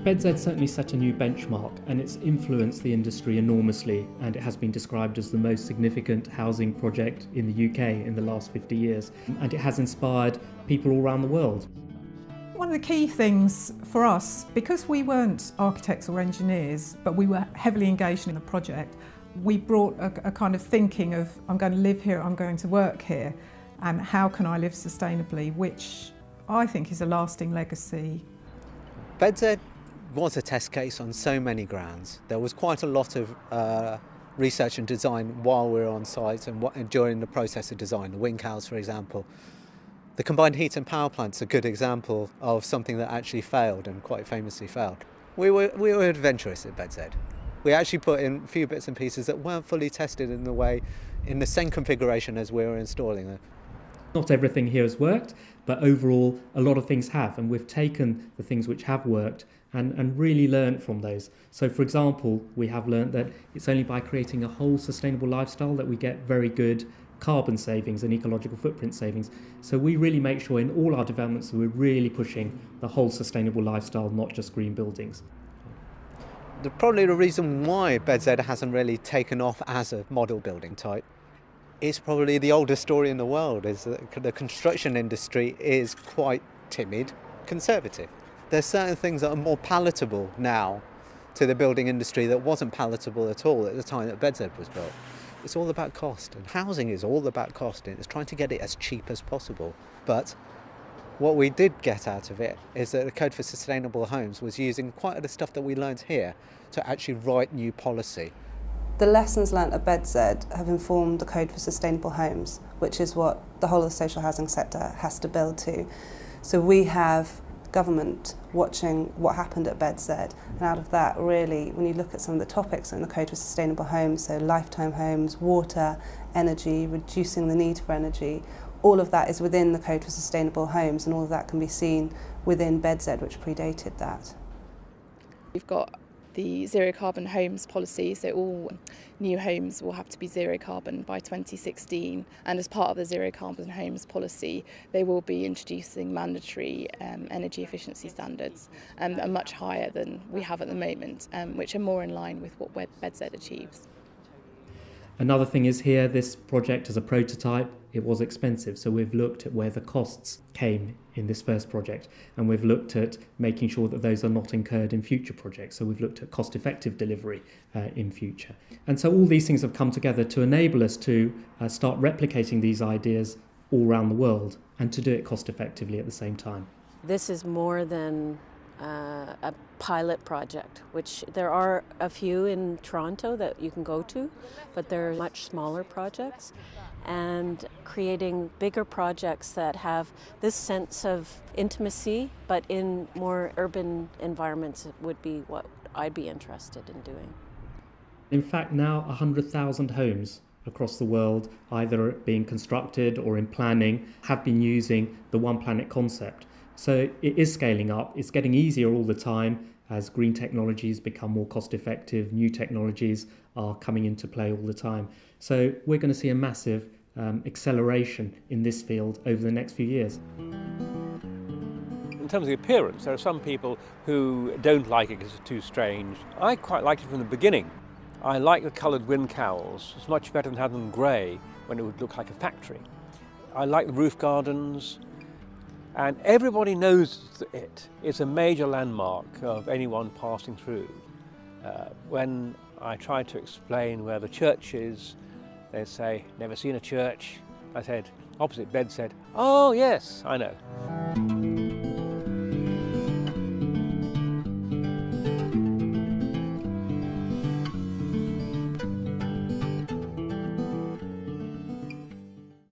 BedZED certainly set a new benchmark, and it's influenced the industry enormously, and it has been described as the most significant housing project in the UK in the last 50 years, and it has inspired people all around the world. One of the key things for us, because we weren't architects or engineers, but we were heavily engaged in the project, we brought a kind of thinking of, I'm going to live here, I'm going to work here, and how can I live sustainably, which I think is a lasting legacy. BedZED was a test case on so many grounds. There was quite a lot of research and design while we were on site and during the process of design. The wing cows, for example. The combined heat and power plant's a good example of something that actually failed, and quite famously failed. We were adventurous at BedZED. We actually put in a few bits and pieces that weren't fully tested in the same configuration as we were installing them. Not everything here has worked, but overall a lot of things have, and we've taken the things which have worked and really learned from those. So for example, we have learned that it's only by creating a whole sustainable lifestyle that we get very good carbon savings and ecological footprint savings. So we really make sure in all our developments that we're really pushing the whole sustainable lifestyle, not just green buildings. Probably the reason why BedZED hasn't really taken off as a model building type is probably the oldest story in the world, is that the construction industry is quite timid, conservative. There's certain things that are more palatable now to the building industry that wasn't palatable at all at the time that BedZED was built. It's all about cost, and housing is all about cost, and it's trying to get it as cheap as possible. But what we did get out of it is that the Code for Sustainable Homes was using quite a lot of stuff that we learned here to actually write new policy. The lessons learnt at BedZED have informed the Code for Sustainable Homes, which is what the whole of the social housing sector has to build to. So we have government watching what happened at BedZED, and out of that, really, when you look at some of the topics in the Code for Sustainable Homes, so lifetime homes, water, energy, reducing the need for energy, all of that is within the Code for Sustainable Homes, and all of that can be seen within BedZED, which predated that. We've got the zero carbon homes policy, so all new homes will have to be zero carbon by 2016, and as part of the zero carbon homes policy they will be introducing mandatory energy efficiency standards that are much higher than we have at the moment, which are more in line with what BedZED achieves. Another thing is here, this project as a prototype, it was expensive, so we've looked at where the costs came in this first project, and we've looked at making sure that those are not incurred in future projects. So we've looked at cost-effective delivery in future. And so all these things have come together to enable us to start replicating these ideas all around the world, and to do it cost-effectively at the same time. This is more than a pilot project, which there are a few in Toronto that you can go to, but they're much smaller projects, and creating bigger projects that have this sense of intimacy but in more urban environments would be what I'd be interested in doing. In fact, now 100,000 homes across the world, either being constructed or in planning, have been using the One Planet concept. So it is scaling up. It's getting easier all the time as green technologies become more cost effective. New technologies are coming into play all the time. So we're going to see a massive acceleration in this field over the next few years. In terms of the appearance, there are some people who don't like it because it's too strange. I quite liked it from the beginning. I like the coloured wind cowls. It's much better than having them grey when it would look like a factory. I like the roof gardens. And everybody knows it. It's a major landmark of anyone passing through. When I try to explain where the church is, they say, never seen a church. I said, opposite BedZED, oh yes, I know.